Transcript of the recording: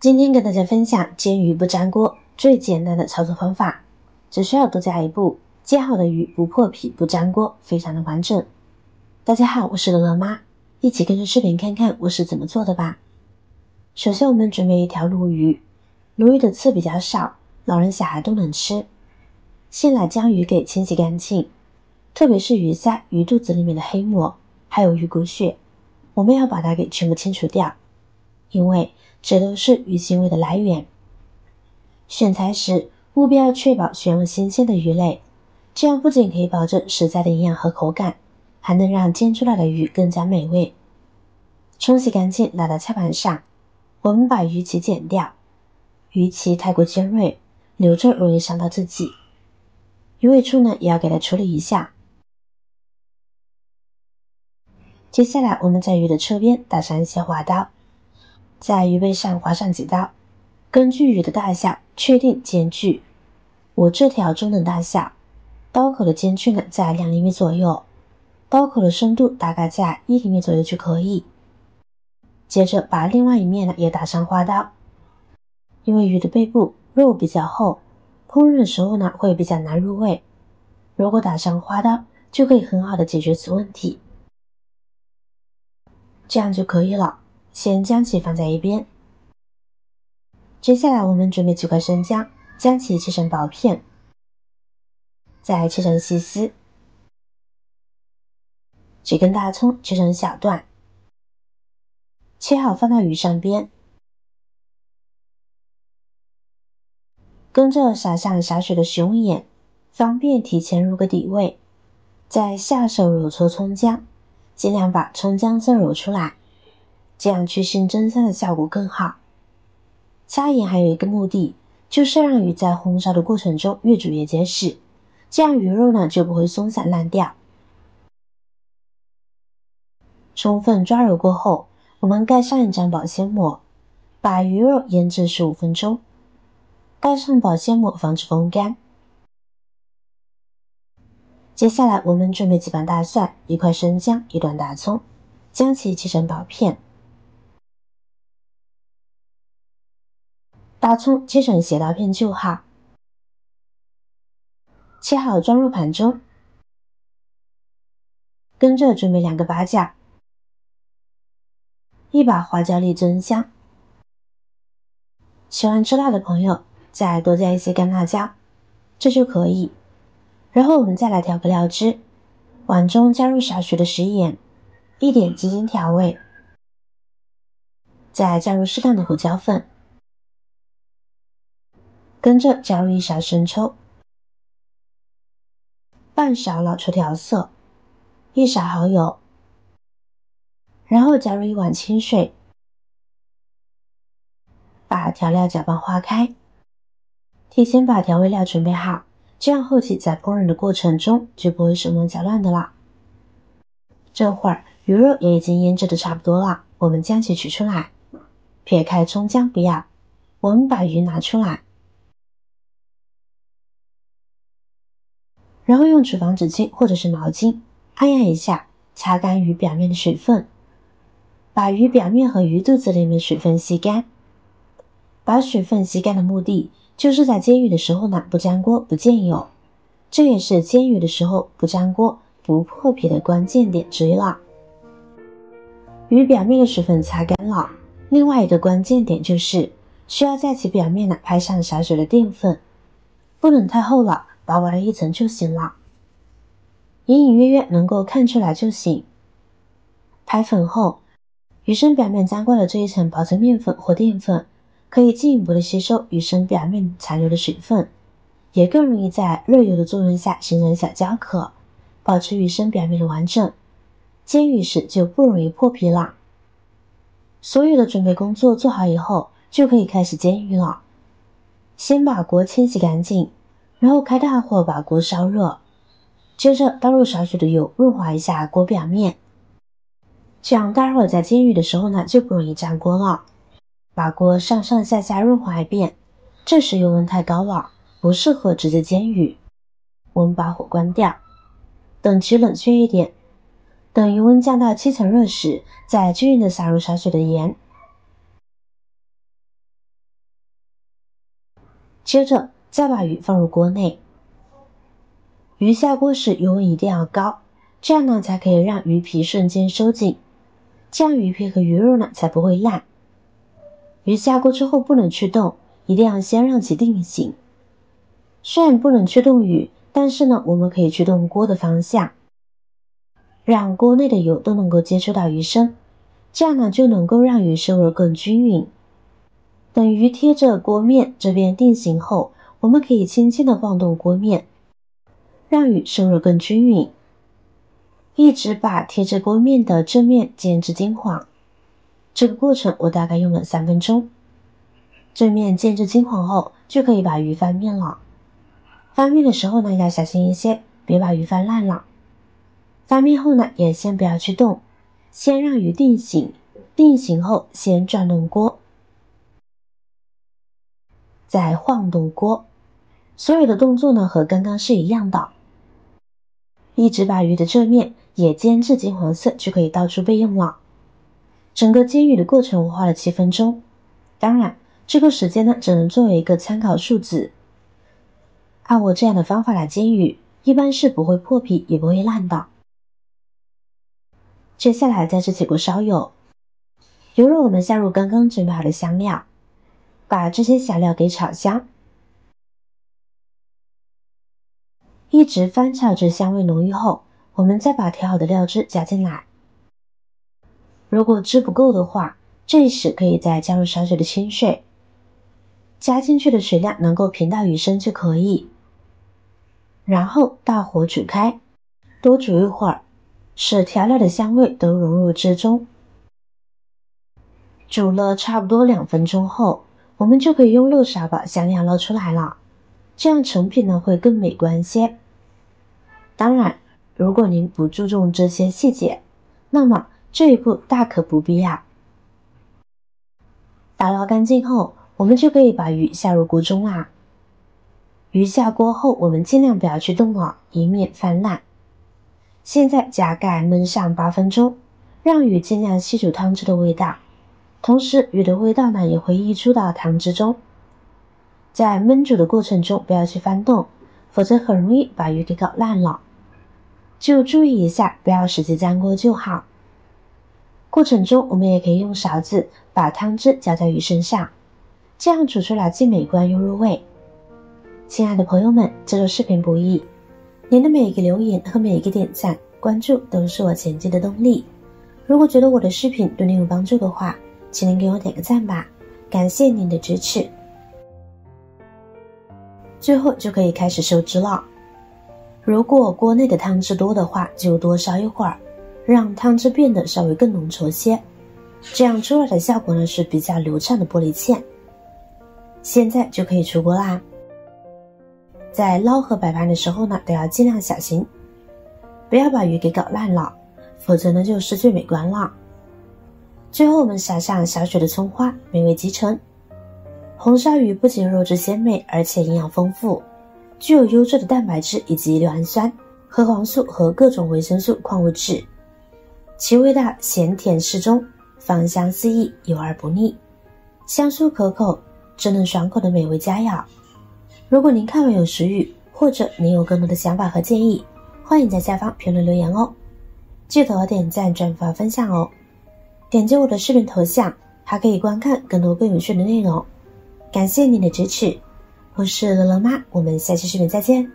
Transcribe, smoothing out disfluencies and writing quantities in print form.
今天跟大家分享煎鱼不粘锅最简单的操作方法，只需要多加一步，煎好的鱼不破皮不粘锅，非常的完整。大家好，我是乐乐妈，一起跟着视频看看我是怎么做的吧。首先我们准备一条鲈鱼，鲈鱼的刺比较少，老人小孩都能吃。先来将鱼给清洗干净，特别是鱼鳃、鱼肚子里面的黑膜，还有鱼骨血，我们要把它给全部清除掉，因为这都是鱼腥味的来源。选材时务必要确保选用新鲜的鱼类，这样不仅可以保证食材的营养和口感，还能让煎出来的鱼更加美味。冲洗干净，拿到菜板上，我们把鱼鳍剪掉，鱼鳍太过尖锐，留着容易伤到自己。鱼尾处呢，也要给它处理一下。接下来我们在鱼的侧边打上一些划刀，在鱼背上划上几刀，根据鱼的大小确定间距。我这条中等大小，刀口的间距呢在2厘米左右，刀口的深度大概在1厘米左右就可以。接着把另外一面呢也打上划刀，因为鱼的背部肉比较厚，烹饪的时候呢会比较难入味，如果打上划刀就可以很好的解决此问题。这样就可以了，先将其放在一边。接下来我们准备几块生姜，将其切成薄片，再切成细丝。几根大葱切成小段，切好放到鱼上边，跟着撒上少许的食用盐，方便提前入个底味。再下手揉搓葱姜，尽量把葱姜丝揉出来，这样去腥增香的效果更好。加盐还有一个目的，就是让鱼在烘烧的过程中越煮越结实，这样鱼肉呢就不会松散烂掉。充分抓揉过后，我们盖上一张保鲜膜，把鱼肉腌制15分钟，盖上保鲜膜防止风干。接下来我们准备几瓣大蒜、1块生姜、1段大葱，将其切成薄片。大葱切成斜刀片就好。切好装入盘中，跟着准备2个八角，一把花椒粒增香。喜欢吃辣的朋友再多加一些干辣椒，这就可以。然后我们再来调个料汁，碗中加入少许的食盐，1点鸡精调味，再加入适当的胡椒粉，跟着加入1勺生抽，半勺老抽调色，1勺蚝油，然后加入1碗清水，把调料搅拌化开。提前把调味料准备好，这样后期在烹饪的过程中就不会手忙脚乱的了。这会儿鱼肉也已经腌制的差不多了，我们将其取出来，撇开葱姜不要，我们把鱼拿出来，然后用厨房纸巾或者是毛巾按压一下，擦干鱼表面的水分，把鱼表面和鱼肚子里面的水分吸干。把水分吸干的目的就是在煎鱼的时候呢不粘锅不溅油，这也是煎鱼的时候不粘锅不破皮的关键点之一了。鱼表面的水分擦干了，另外一个关键点就是需要在其表面呢拍上少许的淀粉，不能太厚了，薄薄的一层就行了，隐隐约约能够看出来就行。拍粉后，鱼身表面沾过的这一层薄层面粉或淀粉可以进一步的吸收鱼身表面残留的水分，也更容易在热油的作用下形成小胶壳，保持鱼身表面的完整，煎鱼时就不容易破皮了。所有的准备工作做好以后，就可以开始煎鱼了。先把锅清洗干净，然后开大火把锅烧热，接着倒入少许的油润滑一下锅表面，这样待会儿在煎鱼的时候呢就不容易粘锅了。把锅上上下下润滑一遍，这时油温太高了，不适合直接煎鱼，我们把火关掉，等其冷却一点，等油温降到7成热时，再均匀的撒入少许的盐，接着再把鱼放入锅内。鱼下锅时油温一定要高，这样呢才可以让鱼皮瞬间收紧，这样鱼皮和鱼肉呢才不会烂。鱼下锅之后不能去动，一定要先让其定型。虽然不能去动鱼，但是呢我们可以去动锅的方向，让锅内的油都能够接触到鱼身，这样呢就能够让鱼受热更均匀。等鱼贴着锅面这边定型后，我们可以轻轻的晃动锅面，让鱼受热更均匀。一直把贴着锅面的正面煎至金黄，这个过程我大概用了3分钟。正面煎至金黄后，就可以把鱼翻面了。翻面的时候呢，要小心一些，别把鱼翻烂了。翻面后呢，也先不要去动，先让鱼定型，定型后先转动锅，再晃动锅。所有的动作呢和刚刚是一样的。一直把鱼的正面也煎至金黄色，就可以倒出备用了。整个煎鱼的过程我花了7分钟，当然这个时间呢只能作为一个参考数字。按我这样的方法来煎鱼，一般是不会破皮也不会烂的。接下来在这起锅烧油，油热我们下入刚刚准备好的香料，把这些小料给炒香，一直翻炒至香味浓郁后，我们再把调好的料汁加进来。如果汁不够的话，这时可以再加入少许的清水，加进去的水量能够平到鱼身就可以。然后大火煮开，多煮一会儿，使调料的香味都融入汁中。煮了差不多2分钟后，我们就可以用漏勺把香料捞出来了，这样成品呢会更美观些。当然，如果您不注重这些细节，那么这一步大可不必要。打捞干净后，我们就可以把鱼下入锅中啦。鱼下锅后，我们尽量不要去动了，以免翻烂。现在加盖焖上8分钟，让鱼尽量吸煮汤汁的味道，同时鱼的味道呢也会溢出到汤汁中。在焖煮的过程中不要去翻动，否则很容易把鱼给搞烂了。就注意一下，不要使劲粘锅就好。过程中我们也可以用勺子把汤汁浇在鱼身上，这样煮出来既美观又入味。亲爱的朋友们，制作视频不易，您的每一个留言和每一个点赞、关注都是我前进的动力。如果觉得我的视频对您有帮助的话，请您给我点个赞吧，感谢您的支持。最后就可以开始收汁了。如果锅内的汤汁多的话，就多烧一会儿，让汤汁变得稍微更浓稠些，这样出来的效果呢是比较流畅的玻璃芡。现在就可以出锅啦。在捞和摆盘的时候呢，都要尽量小心，不要把鱼给搞烂了，否则呢就失去美观了。最后我们撒上少许的葱花，美味即成。红烧鱼不仅肉质鲜美，而且营养丰富，具有优质的蛋白质以及硫氨酸、核黄素和各种维生素、矿物质，其味道咸甜适中，芳香四溢，油而不腻，香酥可口，滋润爽口的美味佳肴。如果您看完有食欲，或者您有更多的想法和建议，欢迎在下方评论留言哦。记得点赞、转发、分享哦。点击我的视频头像，还可以观看更多更有趣的内容。感谢您的支持，我是乐乐妈，我们下期视频再见。